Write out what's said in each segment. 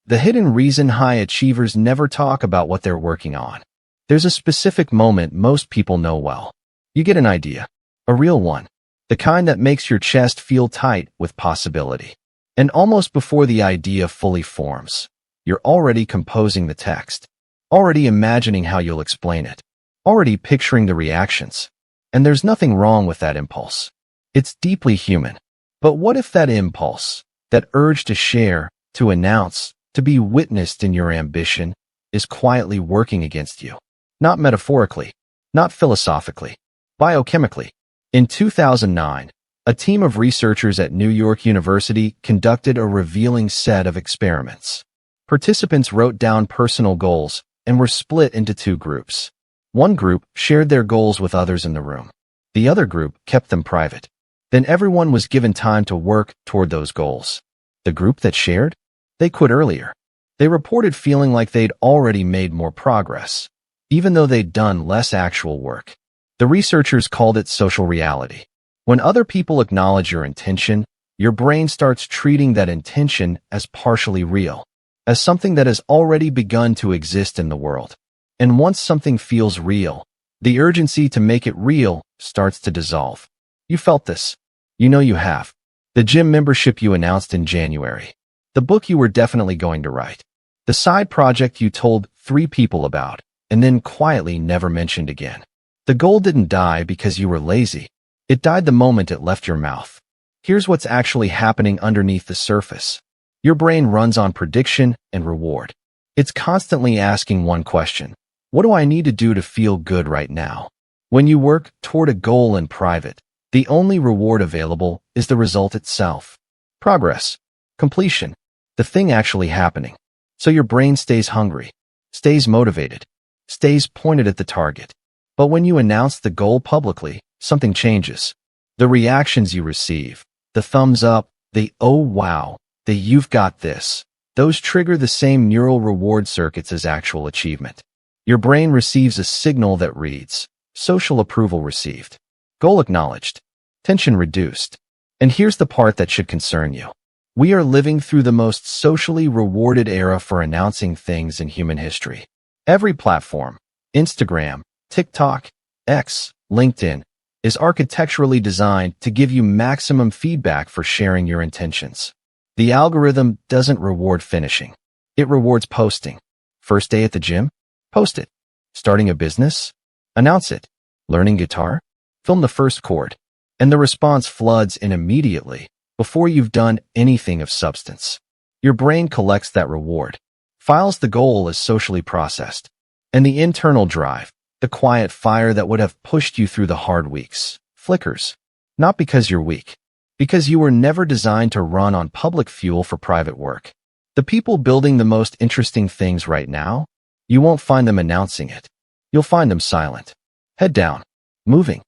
The hidden reason high achievers never talk about what they're working on. There's a specific moment most people know well. You get an idea. A real one. The kind that makes your chest feel tight with possibility. And almost before the idea fully forms, you're already composing the text. Already imagining how you'll explain it. Already picturing the reactions. And there's nothing wrong with that impulse. It's deeply human. But what if that impulse, that urge to share, to announce, to be witnessed in your ambition, is quietly working against you? Not metaphorically, not philosophically, biochemically. In 2009, a team of researchers at New York University conducted a revealing set of experiments. Participants wrote down personal goals and were split into two groups. One group shared their goals with others in the room. The other group kept them private. Then everyone was given time to work toward those goals. The group that shared? They quit earlier. They reported feeling like they'd already made more progress, even though they'd done less actual work. The researchers called it social reality. When other people acknowledge your intention, your brain starts treating that intention as partially real, as something that has already begun to exist in the world. And once something feels real, the urgency to make it real starts to dissolve. You felt this. You know you have. The gym membership you announced in January. The book you were definitely going to write. The side project you told 3 people about, and then quietly never mentioned again. The goal didn't die because you were lazy. It died the moment it left your mouth. Here's what's actually happening underneath the surface. Your brain runs on prediction and reward. It's constantly asking one question. What do I need to do to feel good right now? When you work toward a goal in private, the only reward available is the result itself. Progress. Completion. The thing actually happening. So your brain stays hungry, stays motivated, stays pointed at the target. But when you announce the goal publicly, something changes. The reactions you receive, the thumbs up, the "oh wow," the "you've got this," those trigger the same neural reward circuits as actual achievement. Your brain receives a signal that reads, social approval received, goal acknowledged, tension reduced. And here's the part that should concern you. We are living through the most socially rewarded era for announcing things in human history. Every platform, Instagram, TikTok, X, LinkedIn, is architecturally designed to give you maximum feedback for sharing your intentions. The algorithm doesn't reward finishing. It rewards posting. First day at the gym? Post it. Starting a business? Announce it. Learning guitar? Film the first chord. And the response floods in immediately, before you've done anything of substance. Your brain collects that reward, files the goal as socially processed, and the internal drive, the quiet fire that would have pushed you through the hard weeks, flickers. Not because you're weak, because you were never designed to run on public fuel for private work. The people building the most interesting things right now, you won't find them announcing it. You'll find them silent, head down, moving.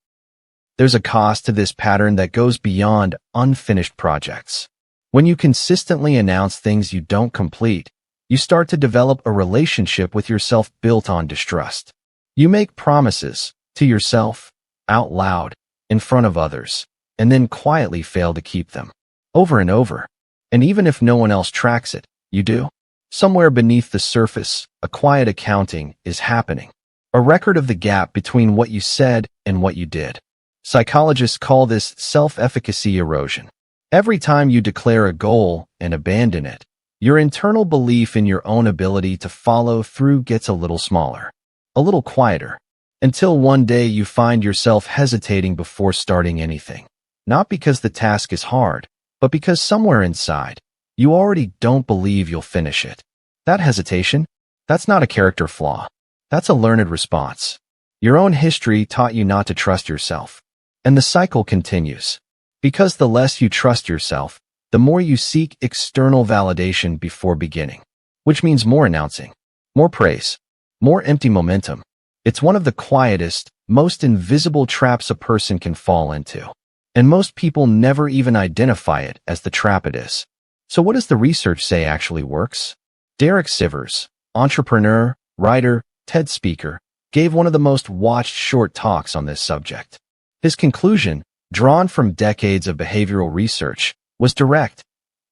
There's a cost to this pattern that goes beyond unfinished projects. When you consistently announce things you don't complete, you start to develop a relationship with yourself built on distrust. You make promises to yourself, out loud, in front of others, and then quietly fail to keep them. Over and over. And even if no one else tracks it, you do. Somewhere beneath the surface, a quiet accounting is happening. A record of the gap between what you said and what you did. Psychologists call this self-efficacy erosion. Every time you declare a goal and abandon it, your internal belief in your own ability to follow through gets a little smaller, a little quieter, until one day you find yourself hesitating before starting anything. Not because the task is hard, but because somewhere inside, you already don't believe you'll finish it. That hesitation, that's not a character flaw. That's a learned response. Your own history taught you not to trust yourself. And the cycle continues. Because the less you trust yourself, the more you seek external validation before beginning. Which means more announcing, more praise, more empty momentum. It's one of the quietest, most invisible traps a person can fall into. And most people never even identify it as the trap it is. So what does the research say actually works? Derek Sivers, entrepreneur, writer, TED speaker, gave one of the most watched short talks on this subject. His conclusion, drawn from decades of behavioral research, was direct.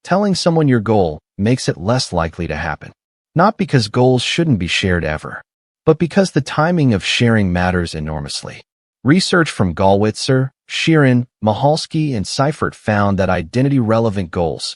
Telling someone your goal makes it less likely to happen. Not because goals shouldn't be shared ever, but because the timing of sharing matters enormously. Research from Gallwitzer, Sheeran, Mahalski, and Seifert found that identity-relevant goals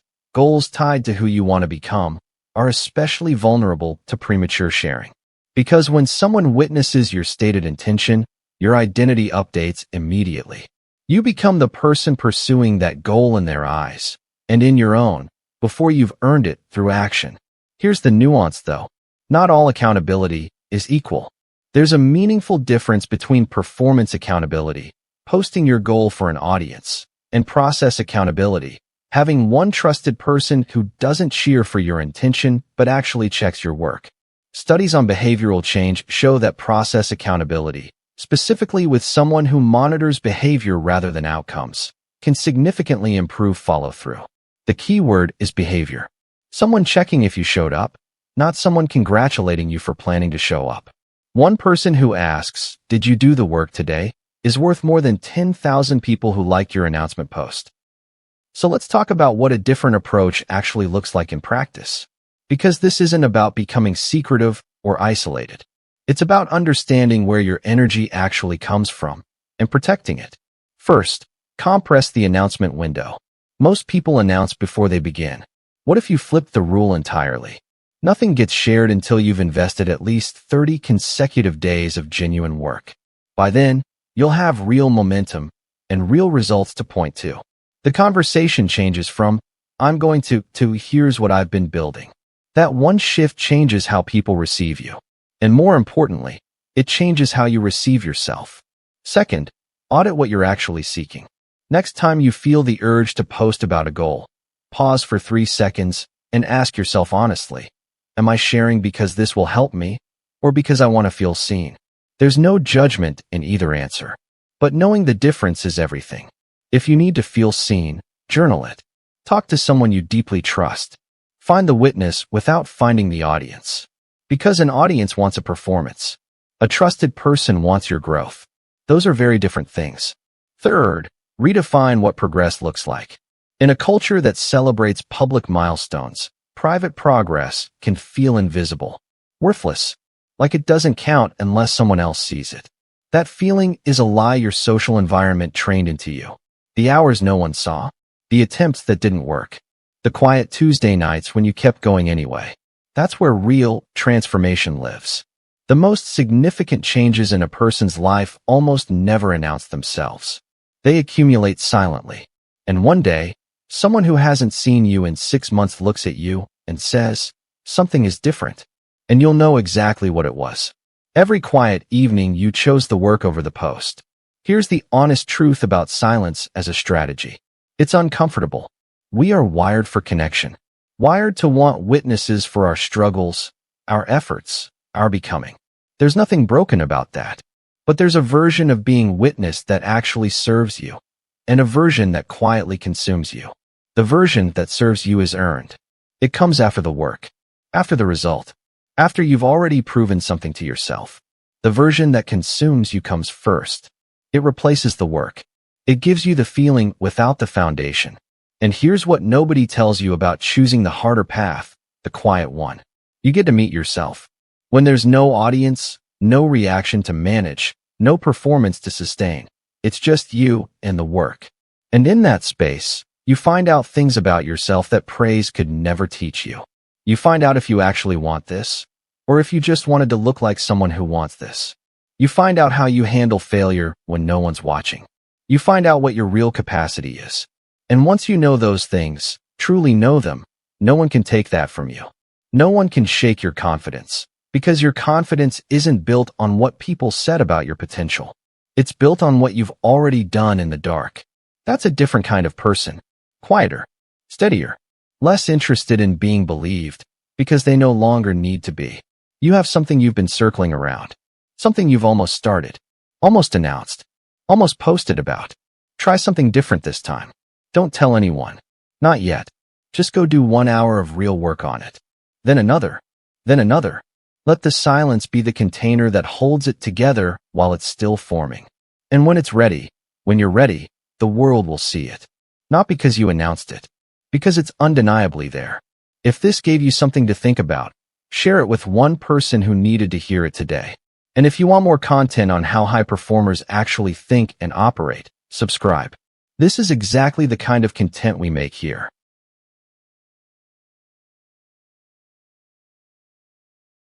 tied to who you want to become, are especially vulnerable to premature sharing. Because when someone witnesses your stated intention, your identity updates immediately. You become the person pursuing that goal in their eyes, and in your own, before you've earned it through action. Here's the nuance though. Not all accountability is equal. There's a meaningful difference between performance accountability, posting your goal for an audience, and process accountability, having one trusted person who doesn't cheer for your intention but actually checks your work. Studies on behavioral change show that process accountability, specifically with someone who monitors behavior rather than outcomes, can significantly improve follow-through. The key word is behavior. Someone checking if you showed up, not someone congratulating you for planning to show up. One person who asks, "Did you do the work today?" is worth more than 10,000 people who like your announcement post. So let's talk about what a different approach actually looks like in practice. Because this isn't about becoming secretive or isolated. It's about understanding where your energy actually comes from and protecting it. First, compress the announcement window. Most people announce before they begin. What if you flip the rule entirely? Nothing gets shared until you've invested at least 30 consecutive days of genuine work. By then, you'll have real momentum and real results to point to. The conversation changes from, "I'm going to," "Here's what I've been building." That one shift changes how people receive you. And more importantly, it changes how you receive yourself. Second, audit what you're actually seeking. Next time you feel the urge to post about a goal, pause for 3 seconds and ask yourself honestly, am I sharing because this will help me or because I want to feel seen? There's no judgment in either answer, but knowing the difference is everything. If you need to feel seen, journal it. Talk to someone you deeply trust. Find the witness without finding the audience. Because an audience wants a performance. A trusted person wants your growth. Those are very different things. Third, redefine what progress looks like. In a culture that celebrates public milestones, private progress can feel invisible, worthless, like it doesn't count unless someone else sees it. That feeling is a lie your social environment trained into you. The hours no one saw, the attempts that didn't work, the quiet Tuesday nights when you kept going anyway. That's where real transformation lives. The most significant changes in a person's life almost never announce themselves. They accumulate silently. And one day, someone who hasn't seen you in 6 months looks at you and says, "Something is different." And you'll know exactly what it was. Every quiet evening, you chose the work over the post. Here's the honest truth about silence as a strategy. It's uncomfortable. We are wired for connection, wired to want witnesses for our struggles, our efforts, our becoming. There's nothing broken about that. But there's a version of being witnessed that actually serves you, and a version that quietly consumes you. The version that serves you is earned. It comes after the work, after the result, after you've already proven something to yourself. The version that consumes you comes first. It replaces the work. It gives you the feeling without the foundation. And here's what nobody tells you about choosing the harder path, the quiet one. You get to meet yourself. When there's no audience, no reaction to manage, no performance to sustain. It's just you and the work. And in that space, you find out things about yourself that praise could never teach you. You find out if you actually want this, or if you just wanted to look like someone who wants this. You find out how you handle failure when no one's watching. You find out what your real capacity is. And once you know those things, truly know them, no one can take that from you. No one can shake your confidence. Because your confidence isn't built on what people said about your potential. It's built on what you've already done in the dark. That's a different kind of person. Quieter, steadier, less interested in being believed, because they no longer need to be. You have something you've been circling around. Something you've almost started, almost announced, almost posted about. Try something different this time. Don't tell anyone. Not yet. Just go do 1 hour of real work on it. Then another. Then another. Let the silence be the container that holds it together while it's still forming. And when it's ready, when you're ready, the world will see it. Not because you announced it, because it's undeniably there. If this gave you something to think about, share it with one person who needed to hear it today. And if you want more content on how high performers actually think and operate, subscribe. This is exactly the kind of content we make here.